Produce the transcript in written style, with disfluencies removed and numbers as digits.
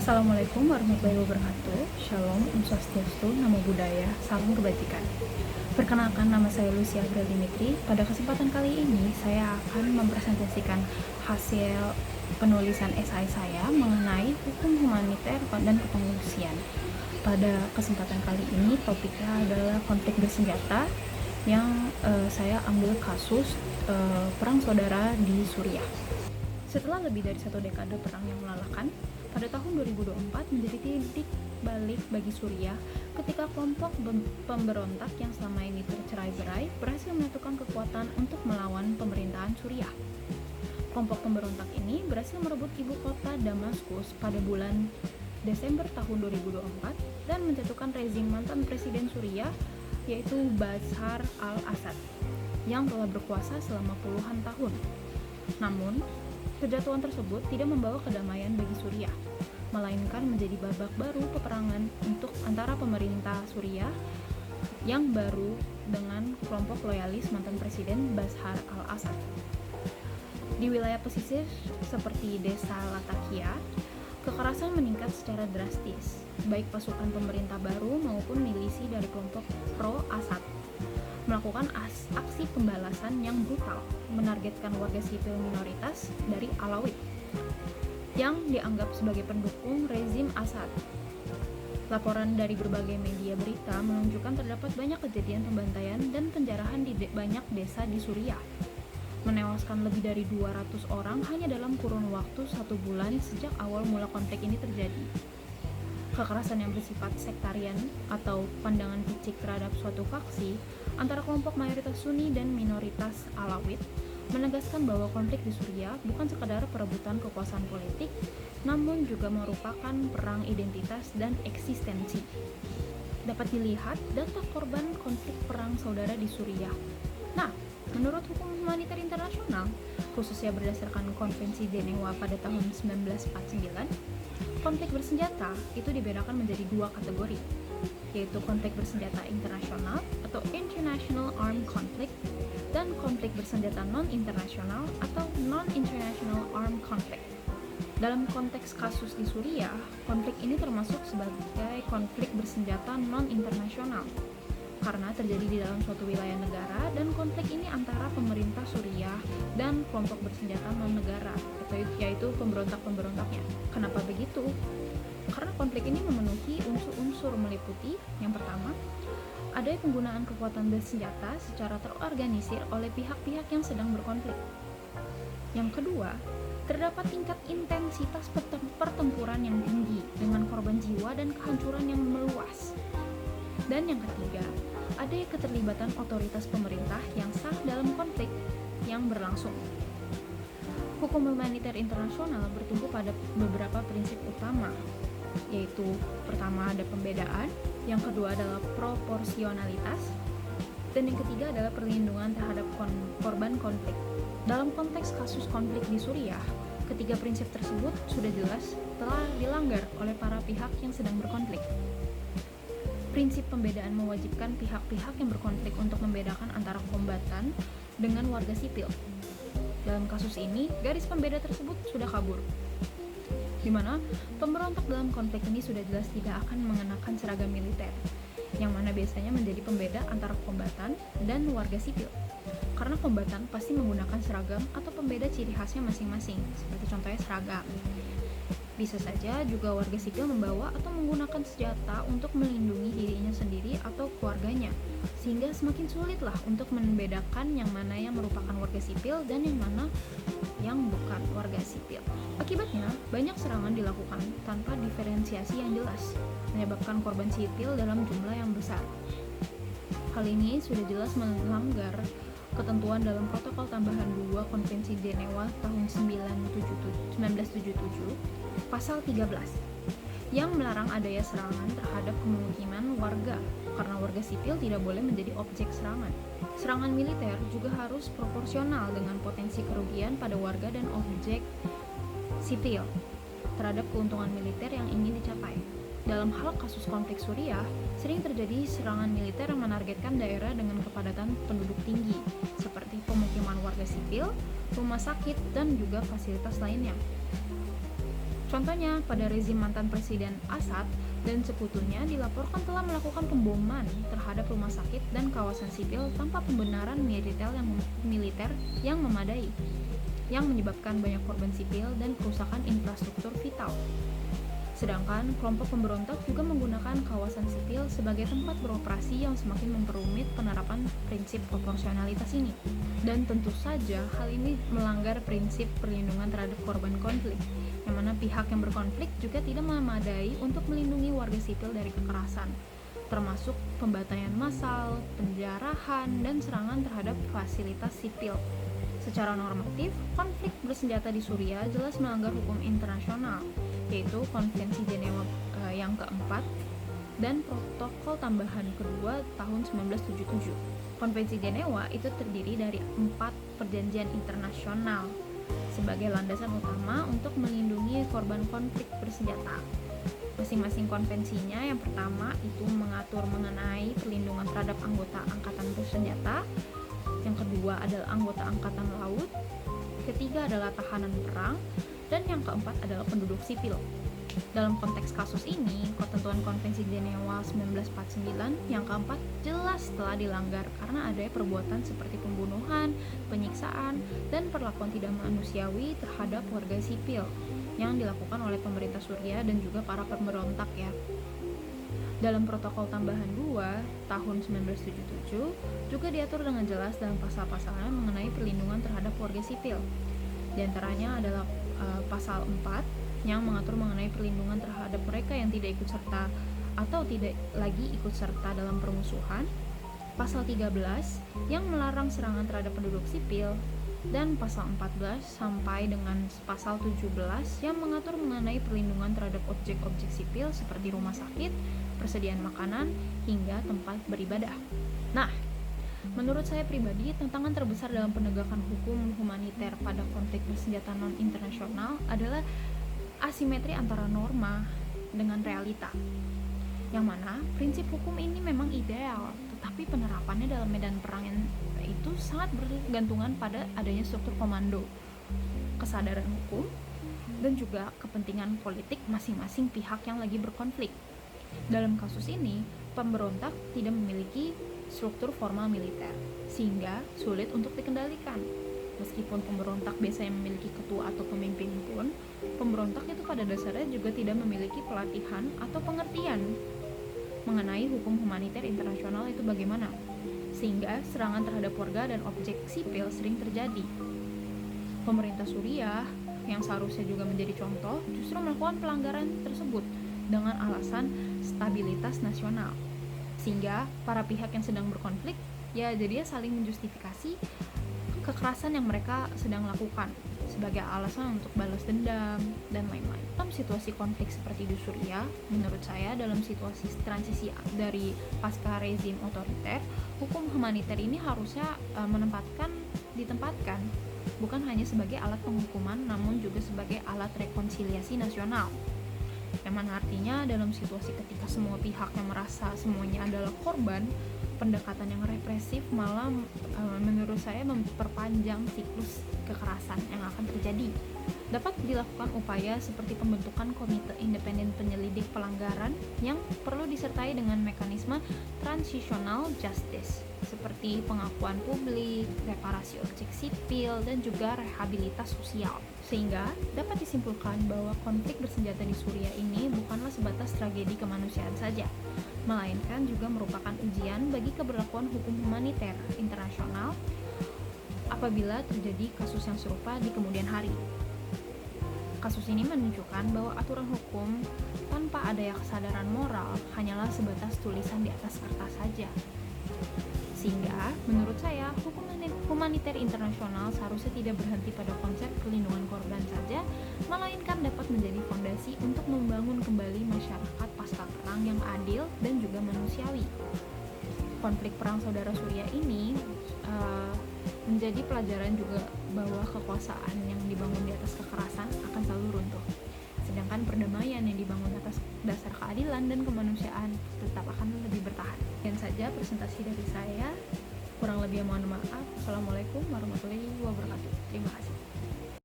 Assalamualaikum warahmatullahi wabarakatuh. Shalom, Om Swastiastu, Namo Buddhaya, Salam Kebajikan. Perkenalkan, nama saya Lucia April Dimitri. Pada kesempatan kali ini, saya akan mempresentasikan hasil penulisan esai saya mengenai hukum humaniter dan kemanusiaan. Pada kesempatan kali ini, topiknya adalah konflik bersenjata yang saya ambil kasus perang saudara di Suriah. Setelah lebih dari 1 dekade perang yang melelahkan, pada tahun 2024 menjadi titik balik bagi Suriah ketika kelompok pemberontak yang selama ini tercerai-berai berhasil menyatukan kekuatan untuk melawan pemerintahan Suriah. Kelompok pemberontak ini berhasil merebut ibu kota Damaskus pada bulan Desember tahun 2024 dan menjatuhkan rezim mantan presiden Suriah yaitu Bashar al-Assad yang telah berkuasa selama puluhan tahun. Namun, kejatuhan tersebut tidak membawa kedamaian bagi Suriah, melainkan menjadi babak baru peperangan untuk antara pemerintah Suriah yang baru dengan kelompok loyalis mantan presiden Bashar al-Assad. Di wilayah pesisir seperti desa Latakia, kekerasan meningkat secara drastis, baik pasukan pemerintah baru maupun milisi dari kelompok pro-Assad melakukan aksi pembalasan yang brutal, menargetkan warga sipil minoritas dari Alawit yang dianggap sebagai pendukung rezim Assad. Laporan dari berbagai media berita menunjukkan terdapat banyak kejadian pembantaian dan penjarahan di banyak desa di Suriah, menewaskan lebih dari 200 orang hanya dalam kurun waktu 1 bulan sejak awal mula konflik ini terjadi. Kekerasan yang bersifat sektarian atau pandangan picik terhadap suatu faksi antara kelompok mayoritas Sunni dan minoritas Alawit menegaskan bahwa konflik di Suriah bukan sekadar perebutan kekuasaan politik, namun juga merupakan perang identitas dan eksistensi. Dapat dilihat data korban konflik perang saudara di Suriah. Nah, menurut hukum humaniter internasional, khususnya berdasarkan Konvensi Jenewa pada tahun 1949, konflik bersenjata itu dibedakan menjadi 2 kategori, yaitu konflik bersenjata internasional atau International Armed Conflict dan konflik bersenjata non-internasional atau Non-International Armed Conflict. Dalam konteks kasus di Suriah, konflik ini termasuk sebagai konflik bersenjata non-internasional karena terjadi di dalam suatu wilayah negara dan konflik ini antara pemerintah Suriah dan kelompok bersenjata non-negara, yaitu pemberontak-pemberontaknya. Kenapa begitu? Karena konflik ini memenuhi unsur-unsur meliputi yang pertama, adanya penggunaan kekuatan bersenjata secara terorganisir oleh pihak-pihak yang sedang berkonflik. Yang kedua, terdapat tingkat intensitas pertempuran yang tinggi dengan korban jiwa dan kehancuran yang meluas. Dan yang ketiga, ada keterlibatan otoritas pemerintah yang sah dalam konflik yang berlangsung. Hukum humaniter internasional bertumpu pada beberapa prinsip utama, yaitu pertama ada pembedaan, yang kedua adalah proporsionalitas, dan yang ketiga adalah perlindungan terhadap korban konflik. Dalam konteks kasus konflik di Suriah, ketiga prinsip tersebut sudah jelas telah dilanggar oleh para pihak yang sedang berkonflik. Prinsip pembedaan mewajibkan pihak-pihak yang berkonflik untuk membedakan antara kombatan dengan warga sipil. Dalam kasus ini, garis pembeda tersebut sudah kabur, di mana pemberontak dalam konflik ini sudah jelas tidak akan mengenakan seragam militer, yang mana biasanya menjadi pembeda antara kombatan dan warga sipil. Karena kombatan pasti menggunakan seragam atau pembeda ciri khasnya masing-masing, seperti contohnya seragam. Bisa saja juga warga sipil membawa atau menggunakan senjata untuk melindungi dirinya sendiri atau keluarganya, sehingga semakin sulitlah untuk membedakan yang mana yang merupakan warga sipil dan yang mana yang bukan warga sipil. Akibatnya, banyak serangan dilakukan tanpa diferensiasi yang jelas, menyebabkan korban sipil dalam jumlah yang besar. Hal ini sudah jelas melanggar ketentuan dalam Protokol Tambahan 2 Konvensi Jenewa tahun 1977 pasal 13 yang melarang adanya serangan terhadap pemukiman warga karena warga sipil tidak boleh menjadi objek serangan. Serangan militer juga harus proporsional dengan potensi kerugian pada warga dan objek sipil terhadap keuntungan militer yang ingin dicapai. Dalam hal kasus konflik Suriah, sering terjadi serangan militer yang menargetkan daerah dengan kepadatan penduduk tinggi, seperti pemukiman warga sipil, rumah sakit, dan juga fasilitas lainnya. Contohnya, pada rezim mantan Presiden Assad dan sekutunya dilaporkan telah melakukan pemboman terhadap rumah sakit dan kawasan sipil tanpa pembenaran militer yang memadai, yang menyebabkan banyak korban sipil dan kerusakan infrastruktur vital. Sedangkan kelompok pemberontak juga menggunakan kawasan sipil sebagai tempat beroperasi yang semakin memperumit penerapan prinsip proporsionalitas ini. Dan tentu saja hal ini melanggar prinsip perlindungan terhadap korban konflik, yang mana pihak yang berkonflik juga tidak memadai untuk melindungi warga sipil dari kekerasan, termasuk pembantaian massal, penjarahan, dan serangan terhadap fasilitas sipil. Secara normatif, konflik bersenjata di Suriah jelas melanggar hukum internasional, yaitu Konvensi Jenewa yang keempat dan Protokol Tambahan kedua tahun 1977. Konvensi Jenewa itu terdiri dari 4 perjanjian internasional sebagai landasan utama untuk melindungi korban konflik bersenjata. Masing-masing konvensinya, yang pertama itu mengatur mengenai perlindungan terhadap anggota angkatan bersenjata, yang kedua adalah anggota angkatan laut, ketiga adalah tahanan perang, dan yang keempat adalah penduduk sipil. Dalam konteks kasus ini, ketentuan Konvensi Jenewa 1949 yang keempat jelas telah dilanggar karena adanya perbuatan seperti pembunuhan, penyiksaan, dan perlakuan tidak manusiawi terhadap warga sipil yang dilakukan oleh pemerintah Suriah dan juga para pemberontak ya. Dalam Protokol Tambahan 2 tahun 1977 juga diatur dengan jelas dalam pasal-pasalnya mengenai perlindungan terhadap warga sipil. Di antaranya adalah pasal 4 yang mengatur mengenai perlindungan terhadap mereka yang tidak ikut serta atau tidak lagi ikut serta dalam permusuhan, pasal 13 yang melarang serangan terhadap penduduk sipil, dan pasal 14 sampai dengan pasal 17 yang mengatur mengenai perlindungan terhadap objek-objek sipil seperti rumah sakit, persediaan makanan, hingga tempat beribadah. Nah, menurut saya pribadi, tantangan terbesar dalam penegakan hukum humaniter pada konflik bersenjata non-internasional adalah asimetri antara norma dengan realita, yang mana prinsip hukum ini memang ideal, tetapi penerapannya dalam medan perang itu sangat bergantungan pada adanya struktur komando, kesadaran hukum, dan juga kepentingan politik masing-masing pihak yang lagi berkonflik. Dalam kasus ini, pemberontak tidak memiliki struktur formal militer, sehingga sulit untuk dikendalikan. Meskipun pemberontak biasanya memiliki ketua atau pemimpin pun, pemberontak itu pada dasarnya juga tidak memiliki pelatihan atau pengertian mengenai hukum humaniter internasional itu bagaimana, sehingga serangan terhadap warga dan objek sipil sering terjadi. Pemerintah Suriah yang seharusnya juga menjadi contoh justru melakukan pelanggaran tersebut dengan alasan stabilitas nasional, sehingga para pihak yang sedang berkonflik ya jadinya saling menjustifikasi kekerasan yang mereka sedang lakukan sebagai alasan untuk balas dendam dan lain-lain. Dalam situasi konflik seperti di Suriah, menurut saya dalam situasi transisi dari pasca rezim otoriter, hukum humaniter ini harusnya ditempatkan bukan hanya sebagai alat penghukuman, namun juga sebagai alat rekonsiliasi nasional. Yang mana artinya dalam situasi ketika semua pihak yang merasa semuanya adalah korban, pendekatan yang represif malah menurut saya memperpanjang siklus kekerasan yang akan terjadi. Dapat dilakukan upaya seperti pembentukan komite independen penyelidik pelanggaran yang perlu disertai dengan mekanisme transitional justice seperti pengakuan publik, reparasi objek sipil, dan juga rehabilitas sosial. Sehingga dapat disimpulkan bahwa konflik bersenjata di Suriah ini bukanlah sebatas tragedi kemanusiaan saja, melainkan juga merupakan ujian bagi keberlakuan hukum humaniter internasional apabila terjadi kasus yang serupa di kemudian hari. Kasus ini menunjukkan bahwa aturan hukum tanpa adanya kesadaran moral hanyalah sebatas tulisan di atas kertas saja. Sehingga, menurut saya, hukum humaniter internasional seharusnya tidak berhenti pada konsep perlindungan korban saja, melainkan dapat menjadi fondasi untuk membangun kembali masyarakat pasca perang yang adil dan juga manusiawi. Konflik perang saudara Suriah ini menjadi pelajaran juga bahwa kekuasaan yang dibangun di atas kekerasan akan selalu runtuh. Sedangkan perdamaian yang dibangun atas dasar keadilan dan kemanusiaan tetap akan lebih bertahan. Sekian saja presentasi dari saya. Kurang lebih mohon maaf. Assalamualaikum warahmatullahi wabarakatuh. Terima kasih.